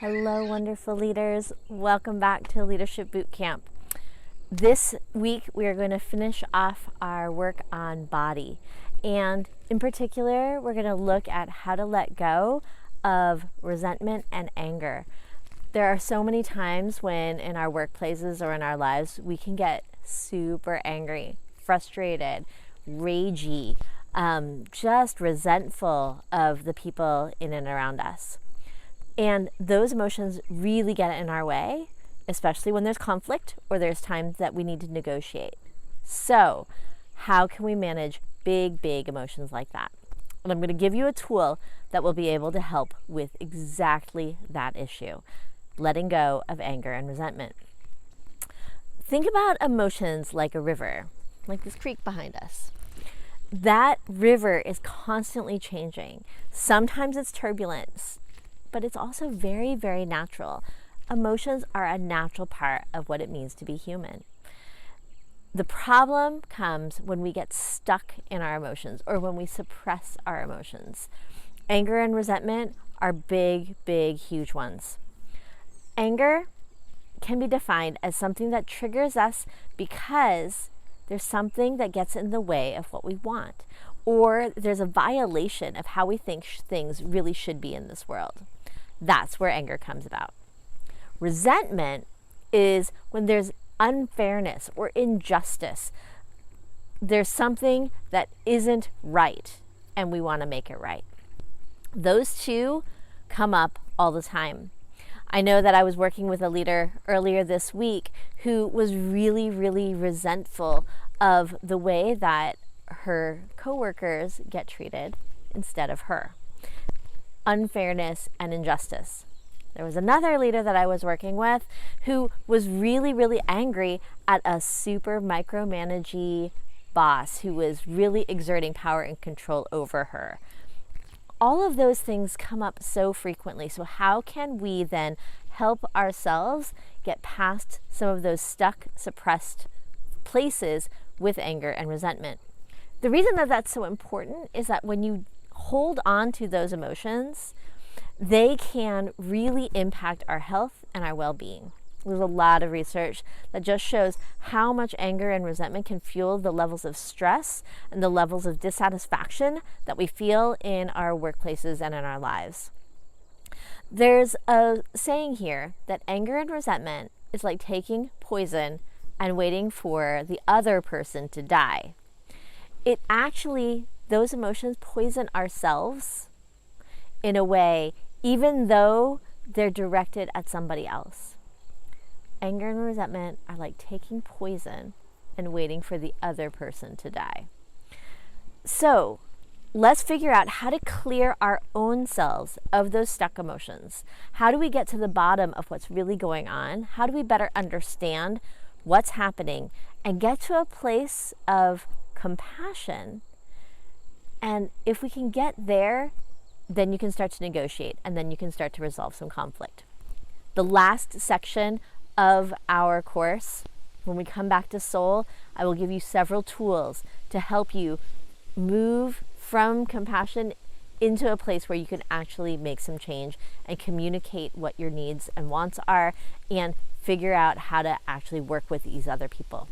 Hello, wonderful leaders. Welcome back to Leadership Boot Camp. This week, we are going to finish off our work on body. And in particular, we're going to look at how to let go of resentment and anger. There are so many times when in our workplaces or in our lives, we can get super angry, frustrated, ragey, just resentful of the people in and around us. And those emotions really get in our way, especially when there's conflict or there's times that we need to negotiate. So, how can we manage big emotions like that? And I'm going to give you a tool that will be able to help with exactly that issue, letting go of anger and resentment. Think about emotions like a river, like this creek behind us. That river is constantly changing. Sometimes it's turbulent, but it's also very natural. Emotions are a natural part of what it means to be human. The problem comes when we get stuck in our emotions or when we suppress our emotions. Anger and resentment are big, huge ones. Anger can be defined as something that triggers us because there's something that gets in the way of what we want, or there's a violation of how we think things really should be in this world. That's where anger comes about. Resentment is when there's unfairness or injustice. There's something that isn't right and we want to make it right. Those two come up all the time. I know that I was working with a leader earlier this week who was really resentful of the way that her coworkers get treated instead of her. Unfairness and injustice. There was another leader that I was working with who was really angry at a super micromanagey boss who was really exerting power and control over her. All of those things come up so frequently. So how can we then help ourselves get past some of those stuck, suppressed places with anger and resentment? The reason that that's so important is that when you hold on to those emotions, they can really impact our health and our well-being. There's a lot of research that just shows how much anger and resentment can fuel the levels of stress and the levels of dissatisfaction that we feel in our workplaces and in our lives. There's a saying here that anger and resentment is like taking poison and waiting for the other person to die. It actually, those emotions poison ourselves in a way, even though they're directed at somebody else. Anger and resentment are like taking poison and waiting for the other person to die. So let's figure out how to clear our own selves of those stuck emotions. How do we get to the bottom of what's really going on? How do we better understand what's happening and get to a place of compassion? And if we can get there, then you can start to negotiate and then you can start to resolve some conflict. The last section of our course, when we come back to soul, I will give you several tools to help you move from compassion into a place where you can actually make some change and communicate what your needs and wants are and figure out how to actually work with these other people.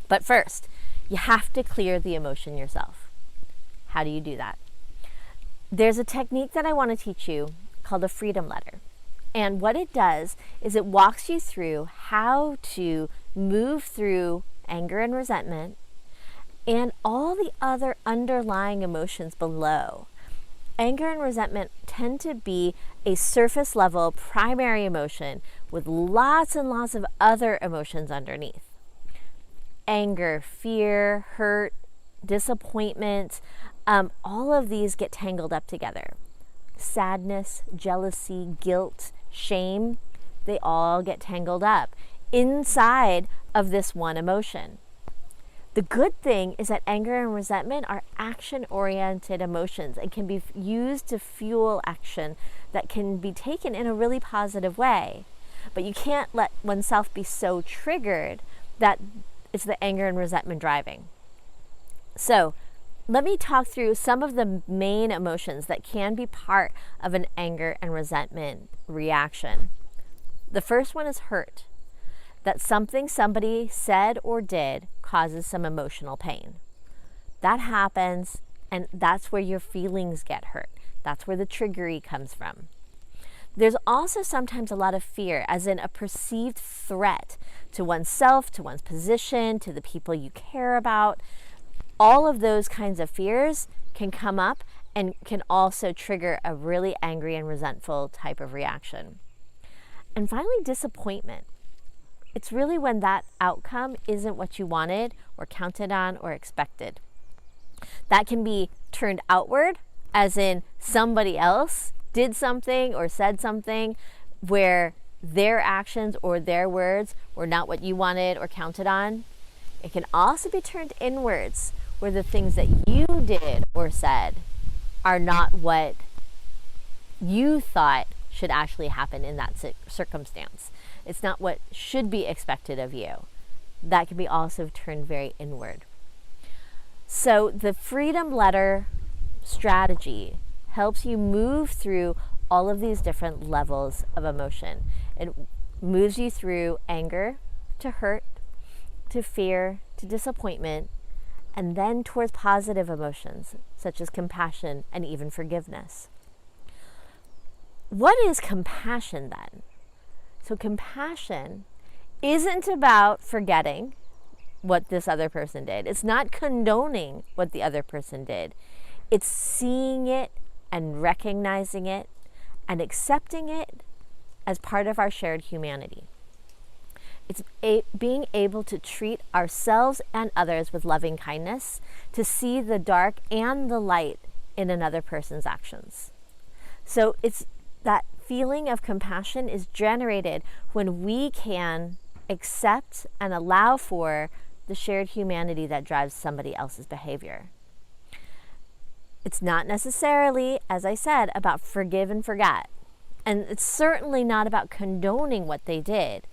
But first, you have to clear the emotion yourself. How do you do that? There's a technique that I want to teach you called a freedom letter. And what it does is it walks you through how to move through anger and resentment and all the other underlying emotions below. Anger and resentment tend to be a surface level primary emotion with lots and lots of other emotions underneath. Anger, fear, hurt, disappointment, all of these get tangled up together. Sadness, jealousy, guilt, shame, they all get tangled up inside of this one emotion. The good thing is that anger and resentment are action-oriented emotions and can be used to fuel action that can be taken in a really positive way. But you can't let oneself be so triggered that it's the anger and resentment driving. So let me talk through some of the main emotions that can be part of an anger and resentment reaction. The first one is hurt, that something somebody said or did causes some emotional pain. That happens, and that's where your feelings get hurt. That's where the triggery comes from. There's also sometimes a lot of fear, as in a perceived threat to oneself, to one's position, to the people you care about. All of those kinds of fears can come up and can also trigger a really angry and resentful type of reaction. And finally, disappointment. It's really when that outcome isn't what you wanted or counted on or expected. That can be turned outward, as in somebody else did something or said something where their actions or their words were not what you wanted or counted on. It can also be turned inwards, where the things that you did or said are not what you thought should actually happen in that circumstance. It's not what should be expected of you. That can be also turned very inward. So the freedom letter strategy helps you move through all of these different levels of emotion. It moves you through anger to hurt, to fear, to disappointment, and then towards positive emotions such as compassion and even forgiveness. What is compassion then? So compassion isn't about forgetting what this other person did. It's not condoning what the other person did. It's seeing it and recognizing it and accepting it as part of our shared humanity. It's being able to treat ourselves and others with loving kindness, to see the dark and the light in another person's actions. So it's that feeling of compassion is generated when we can accept and allow for the shared humanity that drives somebody else's behavior. It's not necessarily, as I said, about forgive and forget. And it's certainly not about condoning what they did.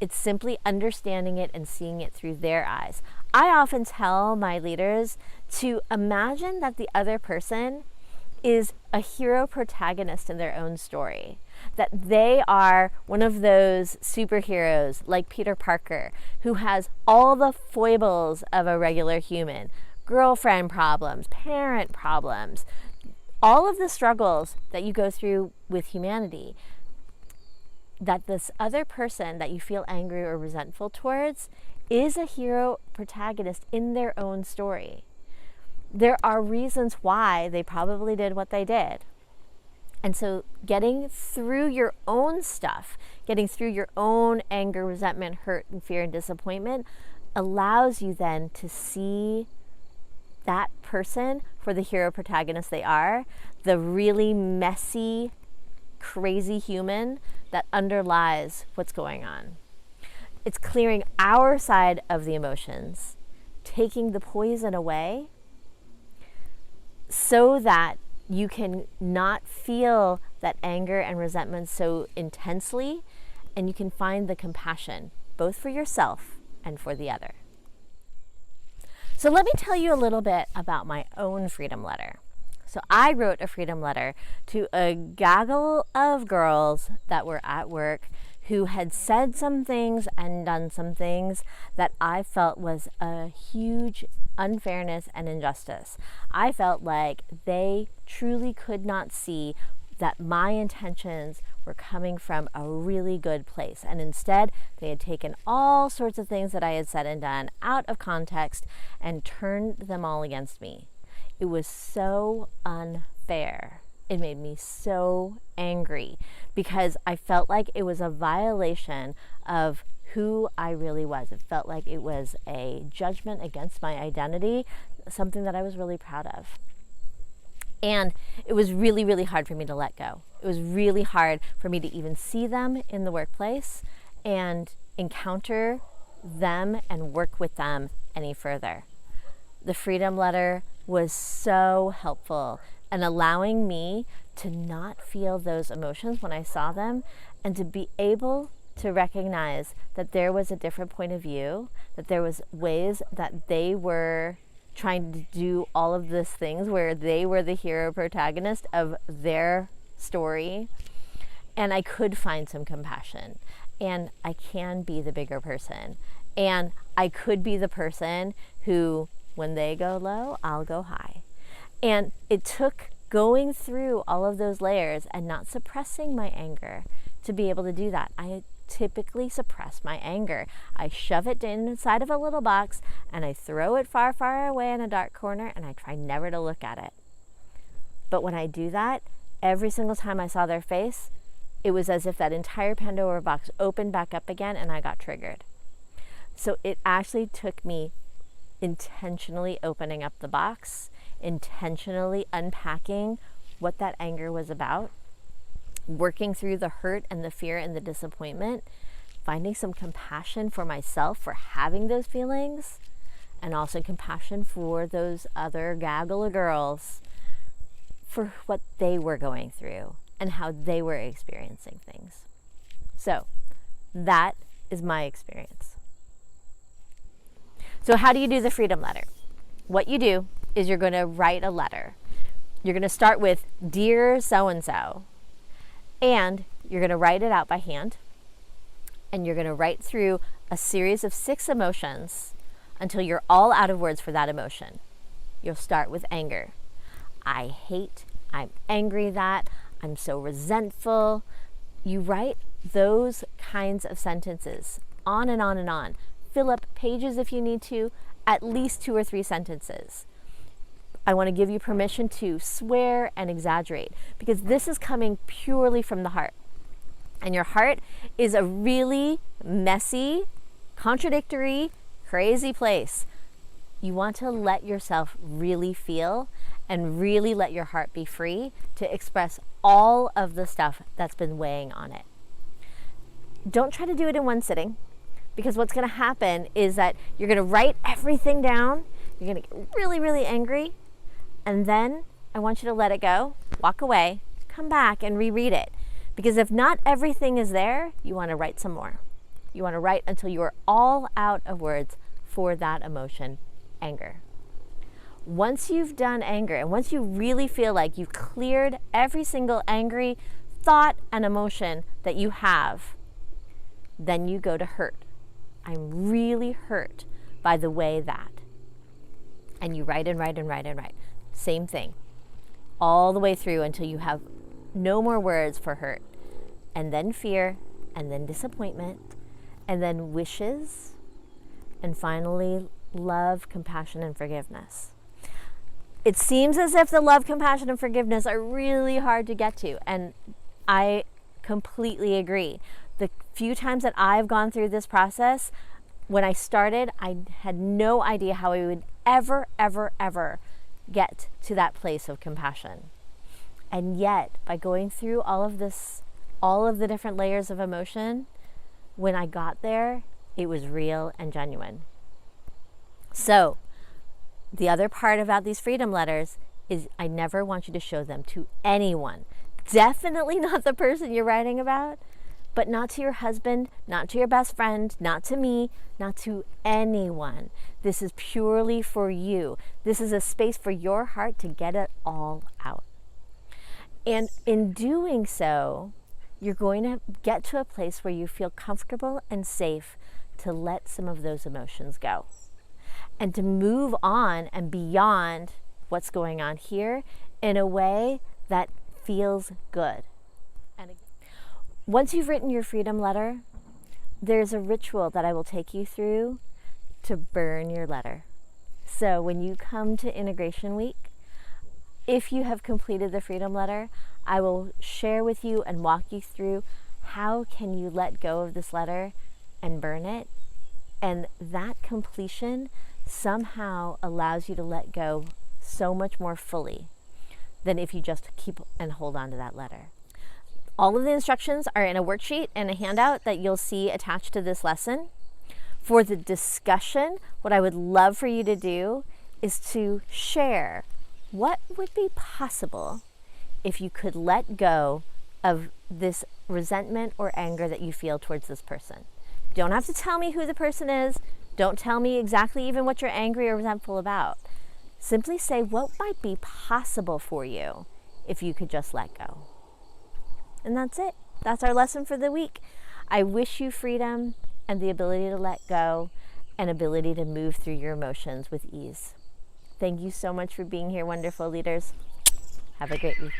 It's simply understanding it and seeing it through their eyes. I often tell my leaders to imagine that the other person is a hero protagonist in their own story, that they are one of those superheroes like Peter Parker, who has all the foibles of a regular human, girlfriend problems, parent problems, all of the struggles that you go through with humanity, that this other person that you feel angry or resentful towards is a hero protagonist in their own story. There are reasons why they probably did what they did. And so getting through your own stuff, getting through your own anger, resentment, hurt, and fear and disappointment allows you then to see that person for the hero protagonist they are, the really messy, crazy human that underlies what's going on. It's clearing our side of the emotions, taking the poison away so that you can not feel that anger and resentment so intensely, and you can find the compassion both for yourself and for the other. So let me tell you a little bit about my own freedom letter. So I wrote a freedom letter to a gaggle of girls that were at work who had said some things and done some things that I felt was a huge unfairness and injustice. I felt like they truly could not see that my intentions were coming from a really good place. And instead, they had taken all sorts of things that I had said and done out of context and turned them all against me. It was so unfair. It made me so angry because I felt like it was a violation of who I really was. It felt like it was a judgment against my identity, something that I was really proud of. And it was really, really hard for me to let go. It was really hard for me to even see them in the workplace and encounter them and work with them any further. The freedom letter was so helpful in allowing me to not feel those emotions when I saw them, and to be able to recognize that there was a different point of view, that there was ways that they were trying to do all of these things where they were the hero protagonist of their story. And I could find some compassion, and I can be the bigger person, and I could be the person who, when they go low, I'll go high. And it took going through all of those layers and not suppressing my anger to be able to do that. I typically suppress my anger. I shove it inside of a little box and I throw it far, far away in a dark corner, and I try never to look at it. But when I do that, every single time I saw their face, it was as if that entire Pandora box opened back up again and I got triggered. So it actually took me intentionally opening up the box, intentionally unpacking what that anger was about, working through the hurt and the fear and the disappointment, finding some compassion for myself for having those feelings, and also compassion for those other gaggle of girls for what they were going through and how they were experiencing things. So that is my experience. So how do you do the freedom letter? What you do is you're going to write a letter. You're going to start with Dear So-and-so, and you're going to write it out by hand, and you're going to write through a series of 6 emotions until you're all out of words for that emotion. You'll start with anger. I hate, I'm angry that, I'm so resentful. You write those kinds of sentences on and on and on. Fill up pages if you need to, at least 2 or 3 sentences. I want to give you permission to swear and exaggerate, because this is coming purely from the heart. And your heart is a really messy, contradictory, crazy place. You want to let yourself really feel and really let your heart be free to express all of the stuff that's been weighing on it. Don't try to do it in one sitting, because what's going to happen is that you're going to write everything down, you're going to get really, really angry, and then I want you to let it go, walk away, come back and reread it. Because if not everything is there, you want to write some more. You want to write until you are all out of words for that emotion, anger. Once you've done anger, and once you really feel like you've cleared every single angry thought and emotion that you have, then you go to hurt. I'm really hurt by the way that. And you write and write and write and write. Same thing. All the way through until you have no more words for hurt. And then fear, and then disappointment, and then wishes, and finally love, compassion, and forgiveness. It seems as if the love, compassion, and forgiveness are really hard to get to, and I completely agree. The few times that I've gone through this process, when I started, I had no idea how I would ever get to that place of compassion. And yet, by going through all of this, all of the different layers of emotion, when I got there, it was real and genuine. So, the other part about these freedom letters is I never want you to show them to anyone. Definitely not the person you're writing about, but not to your husband, not to your best friend, not to me, not to anyone. This is purely for you. This is a space for your heart to get it all out. And in doing so, you're going to get to a place where you feel comfortable and safe to let some of those emotions go and to move on and beyond what's going on here in a way that feels good. And again, once you've written your freedom letter, there's a ritual that I will take you through to burn your letter. So when you come to Integration Week, if you have completed the freedom letter, I will share with you and walk you through how can you let go of this letter and burn it. And that completion somehow allows you to let go so much more fully than if you just keep and hold on to that letter. All of the instructions are in a worksheet and a handout that you'll see attached to this lesson. For the discussion, what I would love for you to do is to share what would be possible if you could let go of this resentment or anger that you feel towards this person. You don't have to tell me who the person is. Don't tell me exactly even what you're angry or resentful about. Simply say what might be possible for you if you could just let go. And that's it. That's our lesson for the week. I wish you freedom and the ability to let go and ability to move through your emotions with ease. Thank you so much for being here, wonderful leaders. Have a great week.